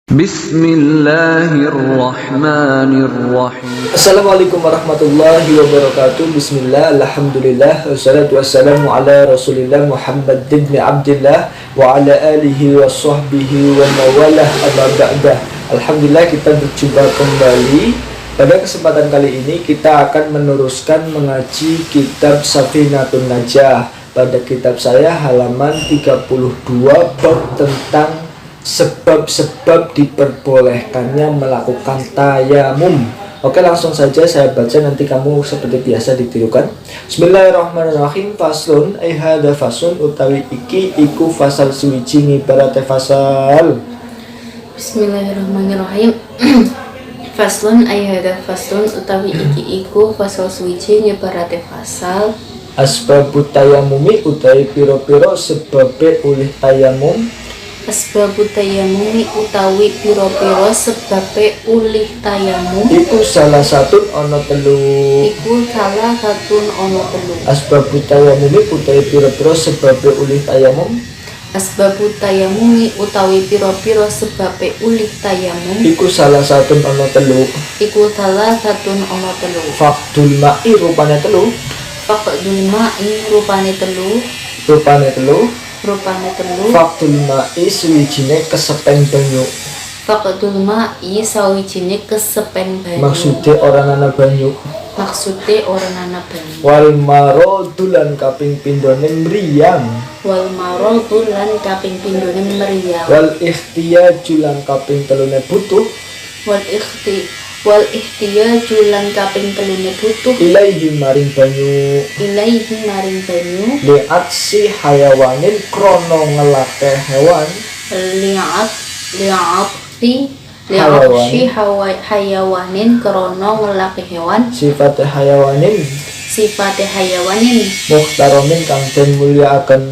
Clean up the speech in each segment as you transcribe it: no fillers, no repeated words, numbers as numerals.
Bismillahirrahmanirrahim. Assalamualaikum warahmatullahi wabarakatuh. Bismillah, alhamdulillah, wassalatu wassalamu ala rasulillah Muhammad ibn Abdillah wa ala alihi wa sahbihi wa mawalah amma ba'dah. Alhamdulillah, kita berjumpa kembali. Pada kesempatan kali ini kita akan meneruskan mengaji kitab Safinatun Najah. Pada kitab saya halaman 32 bab tentang sebab-sebab diperbolehkannya melakukan tayamum. Oke, langsung saja saya baca, nanti kamu seperti biasa ditirukan. Bismillahirrahmanirrahim. Faslun ai hadza fasun utawi iki iku fasal suwiji ngibarate fasal. Bismillahirrahmanirrahim. Faslun ai hadza faslun utawi iki iku fasal suwiji ngibarate fasal. Asbabut tayamumi utawi pira-pira sebabe ulih tayamum. Asbabut tayamumi utawi pira-pira sebabe ulih tayamum. Iku salah satu ana telu. Asbabut tayamumi utawi pira-pira sebabe ulih tayamum. Asbabut tayamumi utawi pira-pira sebabe ulih tayamum. Iku salah satu ana telu. Fakdul ma'i rupane telu. Fakdul ma'i rupane telu. Fakdul ma'i suwijine kesepen banyu. Fakdul ma'i sawijine kesepen banyu. Maksude ora ana banyu. Wal maradu lan kaping pindhone mriyang. Wal Ikhtiyaju lan kaping telune butuh. Ilaihi maring banyu. Li'at si hayawanin krono ngelake hewan. Hayawanin krono ngelake hewan. Sifate hayawanin muhtaromin kang den mulyakaken.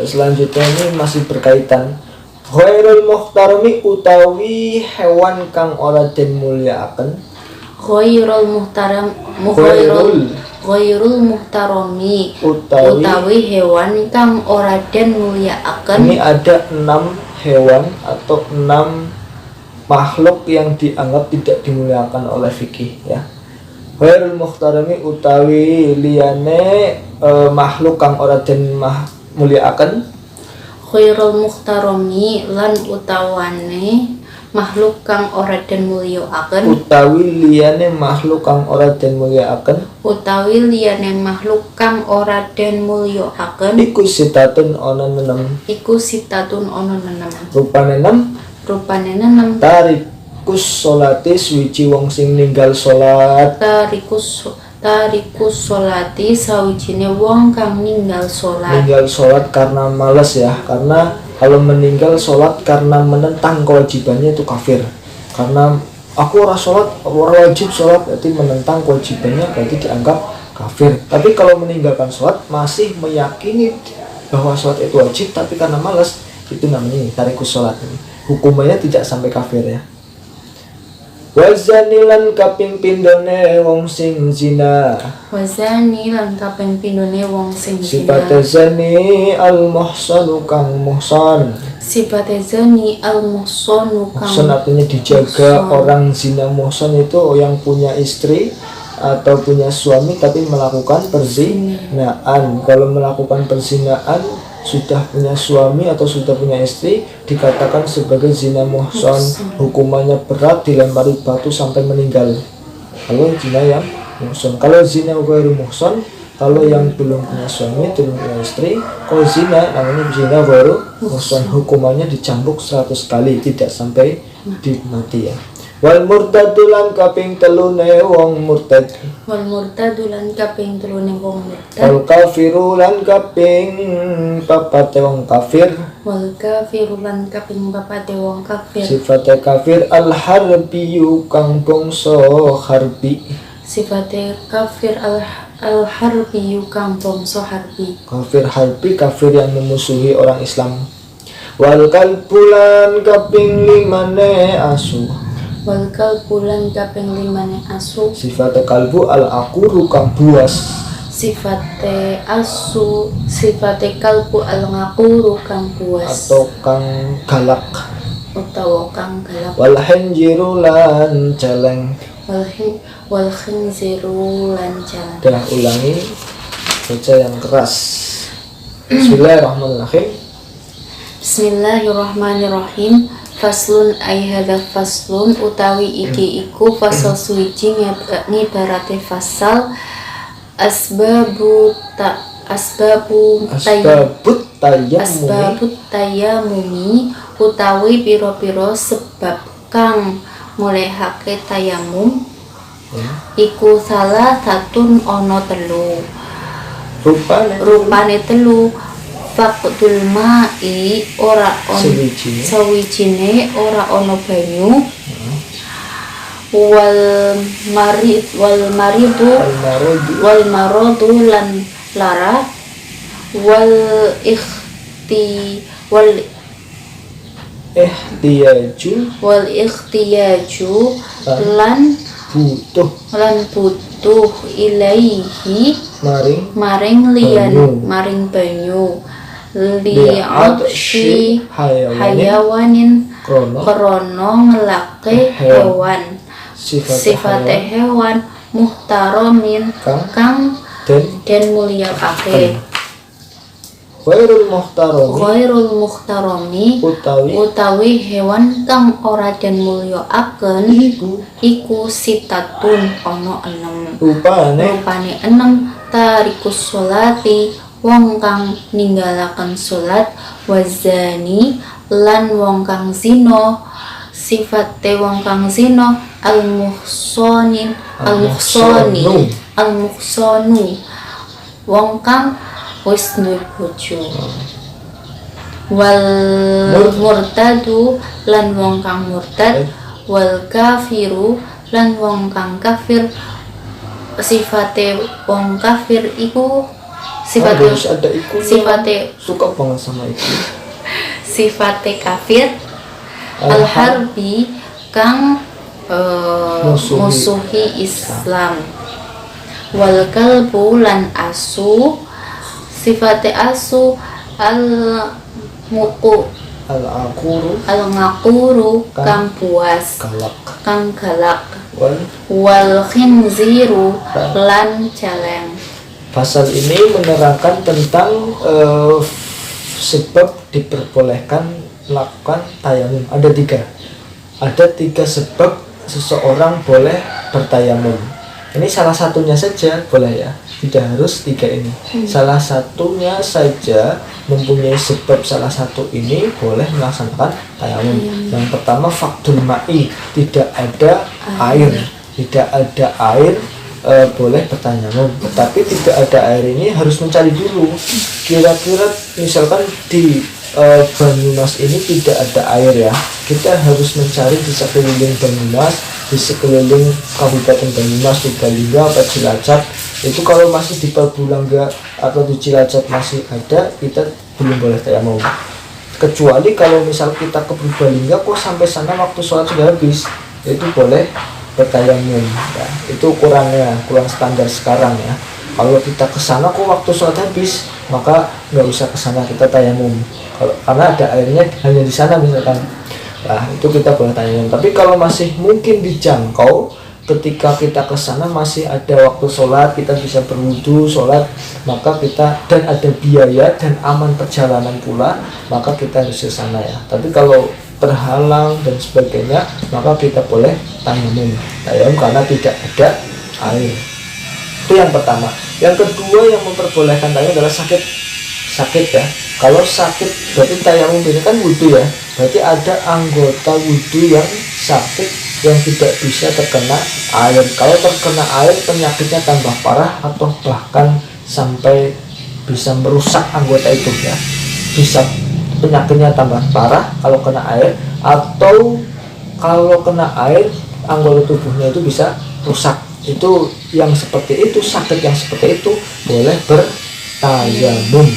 Selanjutnya ini masih berkaitan. Ghairul muhtarami utawi hewan kang ora den mulyakaken. Ghairul muhtarami utawi hewan kang ora den mulyakaken. Ini ada 6 hewan atau 6 makhluk yang dianggap tidak dimuliakan oleh fikih, ya. Ghairul muhtarami utawi liyane makhluk kang ora den mulyakaken. Khairul muhtarami lan utawane makhluk kang ora den mulyakaken. Utawi liyane makhluk kang ora den mulyakaken. Iku sitatun ana nenem. Rupane 6. Tarikus sholati suwiji wong sing ninggal salat. Tarikus sholati sawijine wong kang ninggal salat. Ninggal salat karena malas, ya. Karena kalau meninggal salat karena menentang kewajibannya itu kafir. Karena aku ora wajib salat, berarti menentang kewajibannya, berarti dianggap kafir. Tapi kalau meninggalkan salat masih meyakini bahwa salat itu wajib tapi karena malas, itu namanya tarikus salat. Hukumannya tidak sampai kafir, ya. Wazani lan kaping pindhone wong sing zina. Sifate zani al-muhsanu kang muhsan. Muhsan artinya dijaga. Orang zina muhsan itu yang punya istri atau punya suami tapi melakukan perzinaan. Kalau melakukan perzinaan sudah punya suami atau sudah punya istri dikatakan sebagai zina muhsan. Hukumannya berat, dilempari batu sampai meninggal kalau zina yang muhsan. Kalau zina ghairu muhsan, kalau yang belum punya suami, belum punya istri, kalau zina namanya zina ghairu muhsan, hukumannya dicambuk 100 kali, tidak sampai dimati, ya. Wal murtadulan kaping telune wong murtad. Wal kafirulan kaping papate wong kafir. Sifate kafir al harbiyu kang bangsa harbi. Kafir harbi, kafir yang memusuhi orang Islam. Wal kalbulan kaping 5 asu. Sifate kalbu al akuru kang buas. sifate asu sifate kalbu al ngakuru kang puas atau kang galak. utawa kang galak Wal khinziru lan celeng. wal khinziru lan jalan. Dah ulangi baca yang keras. Bismillahirrahmanirrahim. Bismillahirrahmanirrahim. Faslun ay hadza faslun utawi iki iku fasal suwiji ngibarate fasal asbabut tayammumi utawi pira-pira sebab kang mulehake tayamum iku salah satun ana telu rupane telu faqdul ma'i ora ono sawijine ora ono banyu wal maridu lan lara wal ikhtiyaju lan butuh ilaihi maring banyu li'atshi hayawanin krono ngelake hewan sifate hewan muhtaromin kang den mulyakake Ghairul muhtarami utawi hewan kang ora den mulyakaken iku sitatun ana 6 rupane 6 tarikus sholati wong kang ninggalaken salat wazani lan wong kang zina sifate wong kang zina al-muhsanu wong kang wis duwe bojo wal murtadu lan wong kang murtad wal kafiru lan wong kang kafir sifate wong kafir iku sifate suka banget sama itu sifate kafir al-harbi kang musuhi Islam wal kalbu lan asu sifate asu al-ngakuru kang puas kang galak wal khinziru lan celeng. Pasal ini menerangkan tentang sebab diperbolehkan melakukan tayamum. Ada tiga sebab seseorang boleh bertayamum. Ini salah satunya saja boleh ya, tidak harus tiga ini. Salah satunya saja mempunyai sebab salah satu ini boleh melaksanakan tayamum. Yang pertama faqdul ma'i, tidak ada air, boleh bertayamum. Tetapi tidak ada air ini harus mencari dulu. Kira-kira misalkan di Banyumas ini tidak ada air ya, kita harus mencari di sekeliling Banyumas, di sekeliling Kabupaten Banyumas, Purbalingga, atau Cilacap. Itu kalau masih di Purbalingga atau di Cilacap masih ada, kita belum boleh tayamum. Kecuali kalau misal kita ke Purbalingga kok sampai sana waktu sholat sudah habis, itu boleh bertayamum ya. Itu kurang standar sekarang ya. Kalau kita ke sana kok waktu sholat habis, maka nggak usah ke sana, kita tayamum. Karena ada airnya hanya di sana misalkan. Nah, itu kita boleh tayamum. Tapi kalau masih mungkin dijangkau, ketika kita ke sana masih ada waktu sholat, kita bisa berwudu, sholat, maka kita dan ada biaya dan aman perjalanan pula, maka kita harus ke sana ya. Tapi kalau terhalang dan sebagainya, maka kita boleh tayamum karena tidak ada air. Itu yang pertama. Yang kedua yang memperbolehkan tayamum adalah sakit ya. Kalau sakit berarti tayamum ini kan wudu ya, berarti ada anggota wudu yang sakit yang tidak bisa terkena air. Kalau terkena air penyakitnya tambah parah atau bahkan sampai bisa merusak anggota itu ya. Bisa penyakitnya tambah parah kalau kena air, atau kalau kena air anggota tubuhnya itu bisa rusak. Itu yang seperti itu, sakit yang seperti itu boleh bertayamum.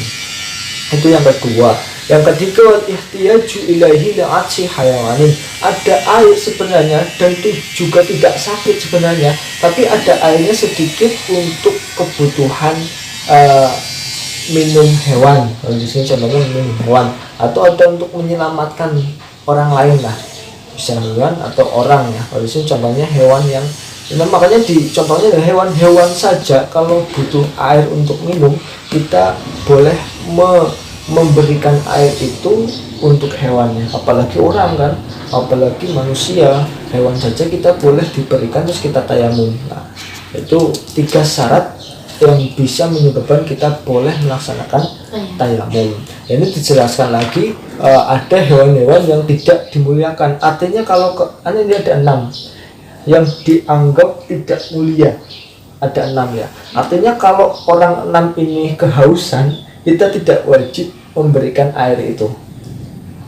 Itu yang kedua. Yang ketiga, wal ihtiyaju ilaihi li'atsi hayawanin. Ada air sebenarnya dan itu juga tidak sakit sebenarnya, tapi ada airnya sedikit untuk kebutuhan minum hewan. Kalau di sini contohnya minum hewan, atau ada untuk menyelamatkan orang lain lah, bisa hewan atau orang ya. Kalau di sini contohnya hewan yang makanya di contohnya hewan saja kalau butuh air untuk minum, kita boleh memberikan air itu untuk hewannya. Apalagi orang kan, apalagi manusia, hewan saja kita boleh diberikan terus kita tayamum. Nah, itu 3 syarat yang bisa menyebabkan kita boleh melaksanakan tayamum. Ini dijelaskan lagi, ada hewan-hewan yang tidak dimuliakan. Artinya kalau ini ada 6 yang dianggap tidak mulia, ada 6 ya. Artinya kalau orang 6 ini kehausan, kita tidak wajib memberikan air itu.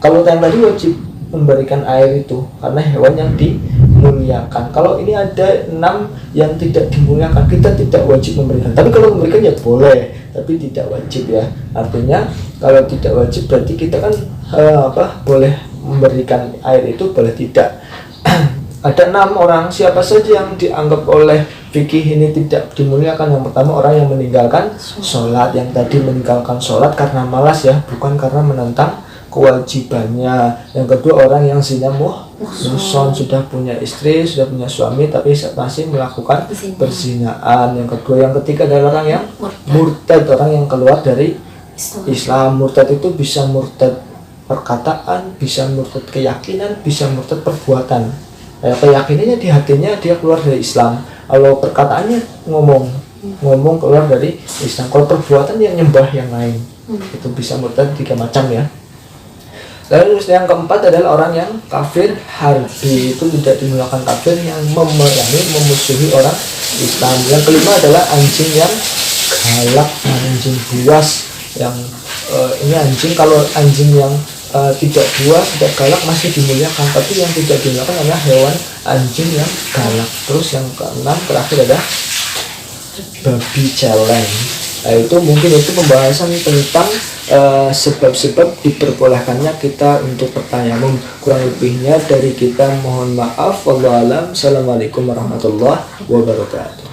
Kalau yang tadi wajib memberikan air itu karena hewan yang dimuliakan. Kalau ini ada 6 yang tidak dimuliakan, kita tidak wajib memberikan. Tapi kalau memberikan ya boleh, tapi tidak wajib ya. Artinya kalau tidak wajib berarti kita kan boleh memberikan air itu, boleh tidak. Ada 6 orang, siapa saja yang dianggap oleh fikih ini tidak dimuliakan. Yang pertama, orang yang meninggalkan sholat. Yang tadi meninggalkan sholat karena malas ya, bukan karena menentang kewajibannya. Yang kedua, orang yang zina muhson, sudah punya istri, sudah punya suami, tapi masih melakukan perzinaan. Yang kedua, yang ketiga adalah orang yang murtad, orang yang keluar dari Islam. Murtad itu bisa murtad perkataan, bisa murtad keyakinan, bisa murtad perbuatan. Keyakinannya di hatinya dia keluar dari Islam, kalau perkataannya ngomong keluar dari Islam, kalau perbuatan yang nyembah yang lain, itu bisa murtad 3 macam ya. Lalu yang keempat adalah orang yang kafir harbi, itu tidak dimuliakan, kafir yang memerangi, memusuhi orang Islam. Yang kelima adalah anjing yang galak, anjing buas. Yang ini anjing, kalau anjing yang tidak buas, tidak galak masih dimuliakan, tapi yang tidak dimuliakan adalah hewan anjing yang galak. Terus yang keenam terakhir adalah babi celeng. Nah, itu mungkin itu pembahasan tentang sebab-sebab diperbolehkannya kita untuk bertayamum. Kurang lebihnya dari kita mohon maaf. Wallahu a'lam. Assalamualaikum warahmatullahi wabarakatuh.